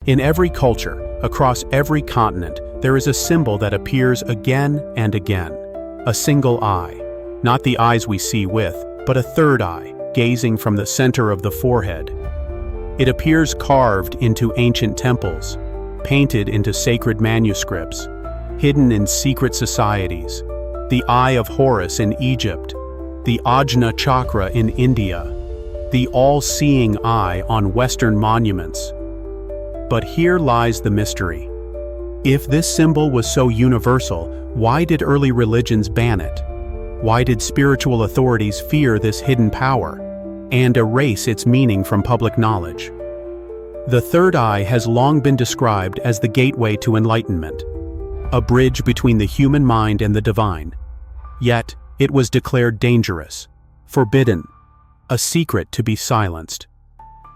In every culture, across every continent, there is a symbol that appears again and again. A single eye. Not the eyes we see with, but a third eye, gazing from the center of the forehead. It appears carved into ancient temples, painted into sacred manuscripts, hidden in secret societies. The Eye of Horus in Egypt, the Ajna Chakra in India, the all-seeing eye on Western monuments. But here lies the mystery. If this symbol was so universal, why did early religions ban it? Why did spiritual authorities fear this hidden power and erase its meaning from public knowledge? The third eye has long been described as the gateway to enlightenment, a bridge between the human mind and the divine. Yet, it was declared dangerous, forbidden, a secret to be silenced.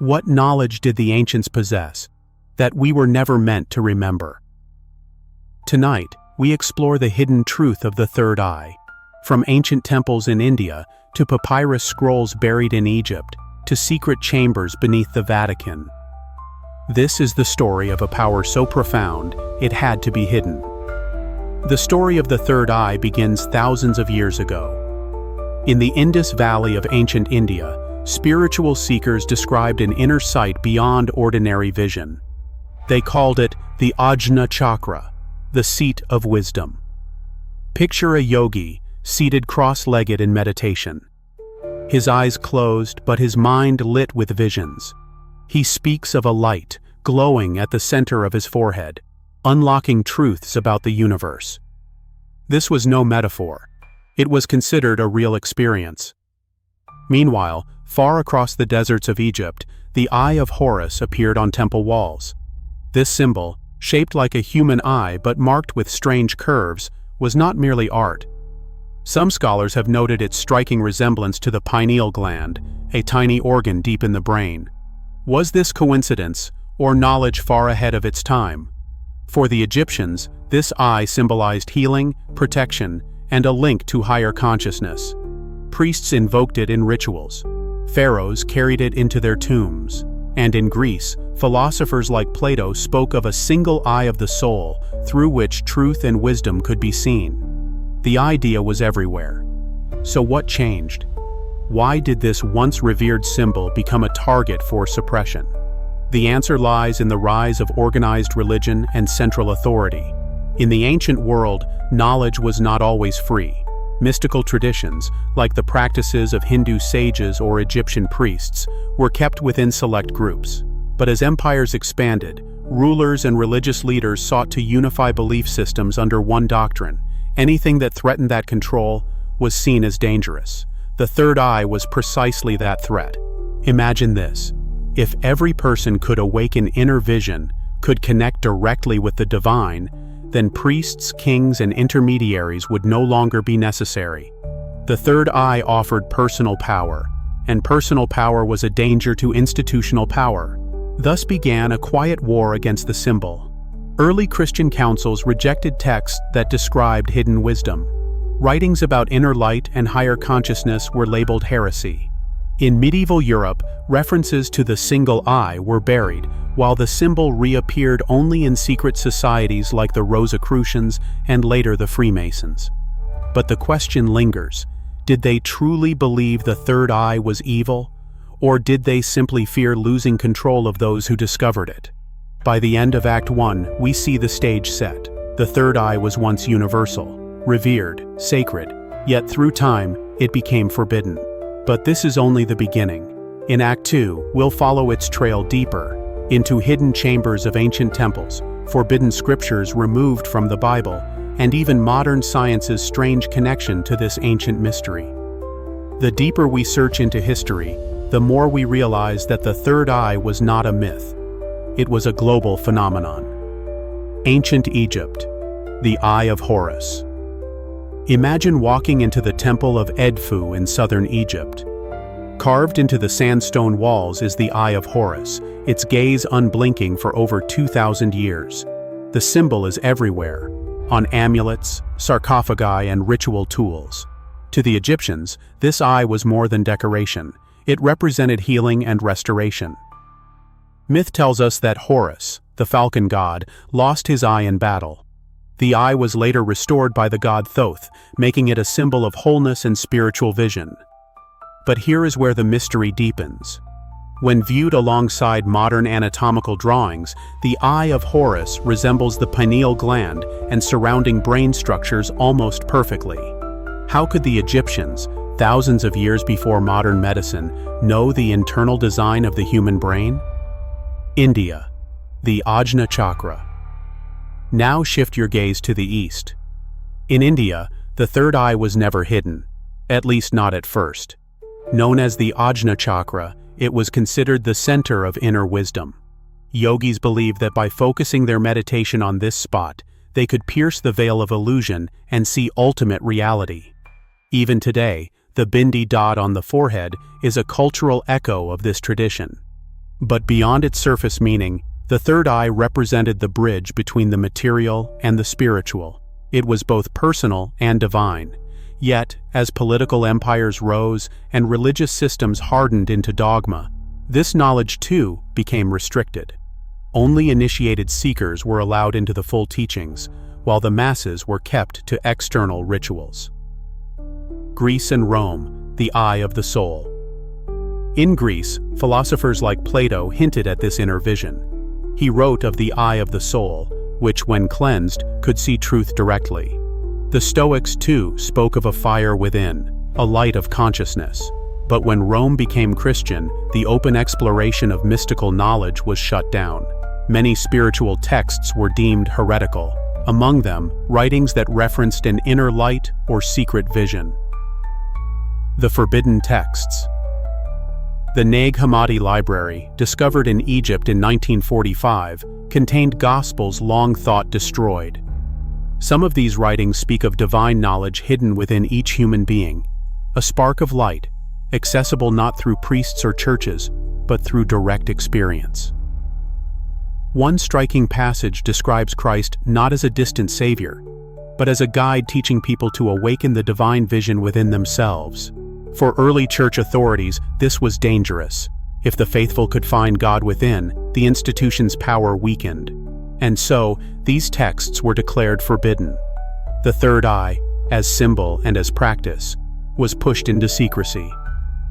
What knowledge did the ancients possess that we were never meant to remember? Tonight, we explore the hidden truth of the third eye, from ancient temples in India to papyrus scrolls buried in Egypt to secret chambers beneath the Vatican. This is the story of a power so profound, it had to be hidden. The story of the third eye begins thousands of years ago. In the Indus Valley of ancient India, spiritual seekers described an inner sight beyond ordinary vision. They called it the Ajna Chakra, the seat of wisdom. Picture a yogi seated cross-legged in meditation. His eyes closed, but his mind lit with visions. He speaks of a light glowing at the center of his forehead, unlocking truths about the universe. This was no metaphor. It was considered a real experience. Meanwhile, far across the deserts of Egypt, the Eye of Horus appeared on temple walls. This symbol, shaped like a human eye but marked with strange curves, was not merely art. Some scholars have noted its striking resemblance to the pineal gland, a tiny organ deep in the brain. Was this coincidence, or knowledge far ahead of its time? For the Egyptians, this eye symbolized healing, protection, and a link to higher consciousness. Priests invoked it in rituals. Pharaohs carried it into their tombs. And in Greece, philosophers like Plato spoke of a single eye of the soul through which truth and wisdom could be seen. The idea was everywhere. So what changed? Why did this once revered symbol become a target for suppression? The answer lies in the rise of organized religion and central authority. In the ancient world, knowledge was not always free. Mystical traditions, like the practices of Hindu sages or Egyptian priests, were kept within select groups. But as empires expanded, rulers and religious leaders sought to unify belief systems under one doctrine. Anything that threatened that control was seen as dangerous. The third eye was precisely that threat. Imagine this. If every person could awaken inner vision, could connect directly with the divine, then priests, kings, and intermediaries would no longer be necessary. The third eye offered personal power, and personal power was a danger to institutional power. Thus began a quiet war against the symbol. Early Christian councils rejected texts that described hidden wisdom. Writings about inner light and higher consciousness were labeled heresy. In medieval Europe, references to the single eye were buried, while the symbol reappeared only in secret societies like the Rosicrucians and later the Freemasons. But the question lingers: did they truly believe the third eye was evil, or did they simply fear losing control of those who discovered it? By the end of Act 1, we see the stage set. The third eye was once universal, revered, sacred, yet through time, it became forbidden. But this is only the beginning. In Act 2, we'll follow its trail deeper, into hidden chambers of ancient temples, forbidden scriptures removed from the Bible, and even modern science's strange connection to this ancient mystery. The deeper we search into history, the more we realize that the third eye was not a myth. It was a global phenomenon. Ancient Egypt, the Eye of Horus. Imagine walking into the temple of Edfu in southern Egypt. Carved into the sandstone walls is the Eye of Horus, its gaze unblinking for over 2,000 years. The symbol is everywhere, on amulets, sarcophagi, and ritual tools. To the Egyptians, this eye was more than decoration. It represented healing and restoration. Myth tells us that Horus, the falcon god, lost his eye in battle. The eye was later restored by the god Thoth, making it a symbol of wholeness and spiritual vision. But here is where the mystery deepens. When viewed alongside modern anatomical drawings, the eye of Horus resembles the pineal gland and surrounding brain structures almost perfectly. How could the Egyptians, thousands of years before modern medicine, know the internal design of the human brain? India, the Ajna chakra. Now shift your gaze to the east. In India, the third eye was never hidden, at least not at first. Known as the Ajna chakra, it was considered the center of inner wisdom. Yogis believed that by focusing their meditation on this spot, they could pierce the veil of illusion and see ultimate reality. Even today, the bindi dot on the forehead is a cultural echo of this tradition. But beyond its surface meaning, the third eye represented the bridge between the material and the spiritual. It was both personal and divine. Yet, as political empires rose and religious systems hardened into dogma, this knowledge too became restricted. Only initiated seekers were allowed into the full teachings, while the masses were kept to external rituals. Greece and Rome, the eye of the soul. In Greece, philosophers like Plato hinted at this inner vision. He wrote of the eye of the soul, which, when cleansed, could see truth directly. The Stoics, too, spoke of a fire within, a light of consciousness. But when Rome became Christian, the open exploration of mystical knowledge was shut down. Many spiritual texts were deemed heretical, among them writings that referenced an inner light or secret vision. The forbidden texts. The Nag Hammadi Library, discovered in Egypt in 1945, contained Gospels long thought destroyed. Some of these writings speak of divine knowledge hidden within each human being, a spark of light, accessible not through priests or churches, but through direct experience. One striking passage describes Christ not as a distant savior, but as a guide teaching people to awaken the divine vision within themselves. For early church authorities, this was dangerous. If the faithful could find God within, the institution's power weakened. And so, these texts were declared forbidden. The third eye, as symbol and as practice, was pushed into secrecy.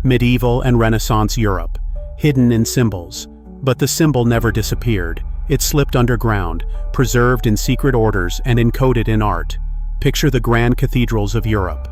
Medieval and Renaissance Europe, hidden in symbols. But the symbol never disappeared. It slipped underground, preserved in secret orders and encoded in art. Picture the grand cathedrals of Europe.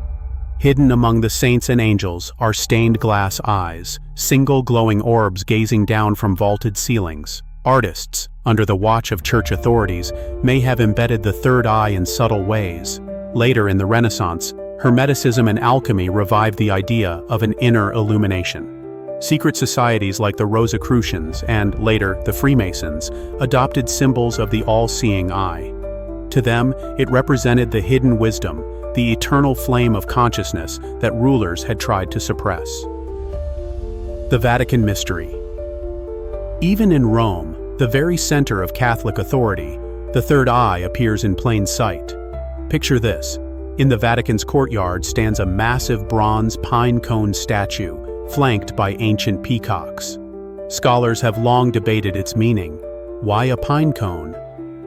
Hidden among the saints and angels are stained glass eyes, single glowing orbs gazing down from vaulted ceilings. Artists, under the watch of church authorities, may have embedded the third eye in subtle ways. Later in the Renaissance, Hermeticism and alchemy revived the idea of an inner illumination. Secret societies like the Rosicrucians and, later, the Freemasons, adopted symbols of the all-seeing eye. To them, it represented the hidden wisdom, the eternal flame of consciousness that rulers had tried to suppress. The Vatican Mystery. Even in Rome, the very center of Catholic authority, the third eye appears in plain sight. Picture this. In the Vatican's courtyard stands a massive bronze pine cone statue, flanked by ancient peacocks. Scholars have long debated its meaning. Why a pine cone?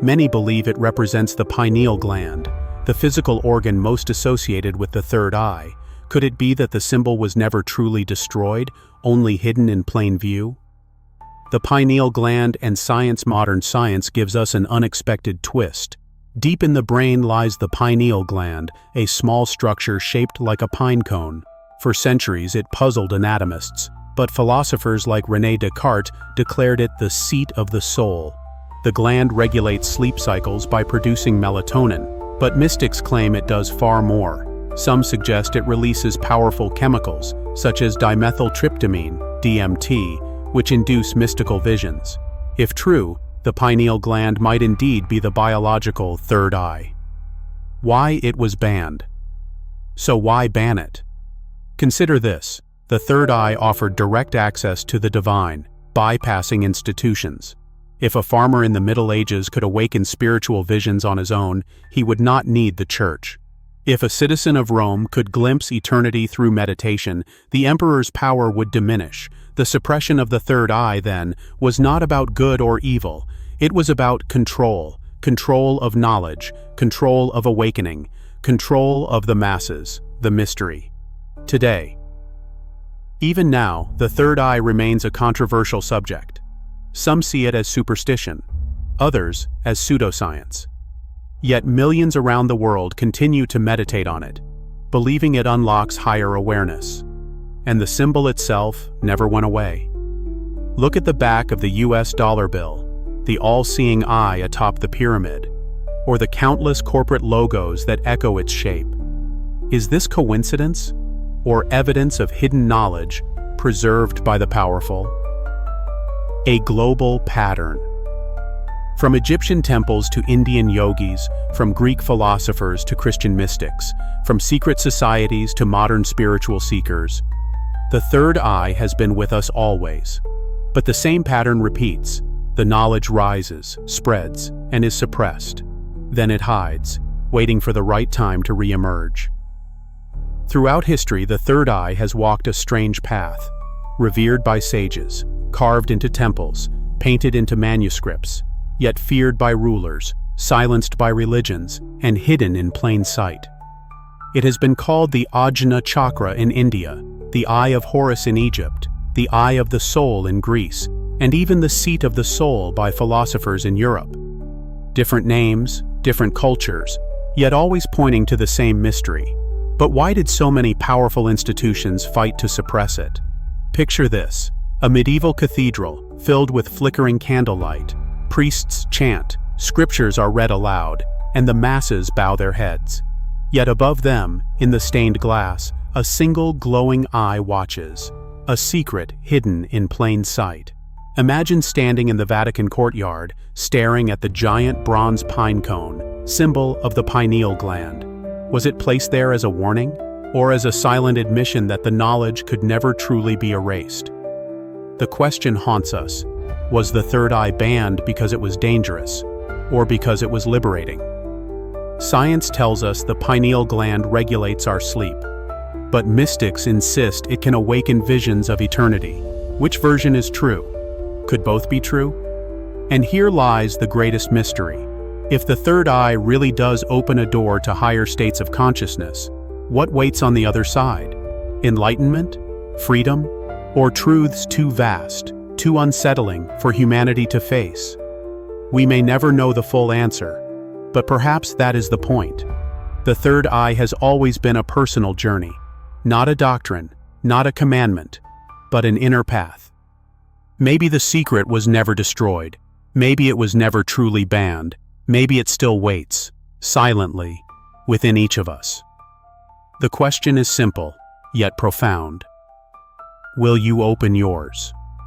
Many believe it represents the pineal gland, the physical organ most associated with the third eye. Could it be that the symbol was never truly destroyed, only hidden in plain view? The pineal gland and modern science gives us an unexpected twist. Deep in the brain lies the pineal gland, a small structure shaped like a pine cone. For centuries it puzzled anatomists, but philosophers like René Descartes declared it the seat of the soul. The gland regulates sleep cycles by producing melatonin, but mystics claim it does far more. Some suggest it releases powerful chemicals, such as dimethyltryptamine, DMT, which induce mystical visions. If true, the pineal gland might indeed be the biological third eye. Why it was banned. So why ban it? Consider this. The third eye offered direct access to the divine, bypassing institutions. If a farmer in the Middle Ages could awaken spiritual visions on his own, he would not need the church. If a citizen of Rome could glimpse eternity through meditation, the emperor's power would diminish. The suppression of the third eye, then, was not about good or evil. It was about control, control of knowledge, control of awakening, control of the masses, the mystery. Today, even now, the third eye remains a controversial subject. Some see it as superstition, others as pseudoscience. Yet millions around the world continue to meditate on it, believing it unlocks higher awareness. And the symbol itself never went away. Look at the back of the US dollar bill, the all-seeing eye atop the pyramid, or the countless corporate logos that echo its shape. Is this coincidence, or evidence of hidden knowledge preserved by the powerful? A global pattern. From Egyptian temples to Indian yogis, from Greek philosophers to Christian mystics, from secret societies to modern spiritual seekers, the third eye has been with us always. But the same pattern repeats. The knowledge rises, spreads, and is suppressed. Then it hides, waiting for the right time to re-emerge. Throughout history, the third eye has walked a strange path, revered by sages, carved into temples, painted into manuscripts, yet feared by rulers, silenced by religions, and hidden in plain sight. It has been called the Ajna chakra in India, the eye of Horus in Egypt, the eye of the soul in Greece, and even the seat of the soul by philosophers in Europe. Different names, different cultures, yet always pointing to the same mystery. But why did so many powerful institutions fight to suppress it? Picture this: a medieval cathedral filled with flickering candlelight. Priests chant, scriptures are read aloud, and the masses bow their heads. Yet above them, in the stained glass, a single glowing eye watches, a secret hidden in plain sight. Imagine standing in the Vatican courtyard, staring at the giant bronze pine cone, symbol of the pineal gland. Was it placed there as a warning, or as a silent admission that the knowledge could never truly be erased? The question haunts us: was the third eye banned because it was dangerous, or because it was liberating? Science tells us the pineal gland regulates our sleep, but mystics insist it can awaken visions of eternity. Which version is true? Could both be true? And here lies the greatest mystery. If the third eye really does open a door to higher states of consciousness, what waits on the other side? Enlightenment? Freedom? Or truths too vast, too unsettling for humanity to face? We may never know the full answer, but perhaps that is the point. The third eye has always been a personal journey, not a doctrine, not a commandment, but an inner path. Maybe the secret was never destroyed. Maybe it was never truly banned. Maybe it still waits, silently, within each of us. The question is simple, yet profound. Will you open yours?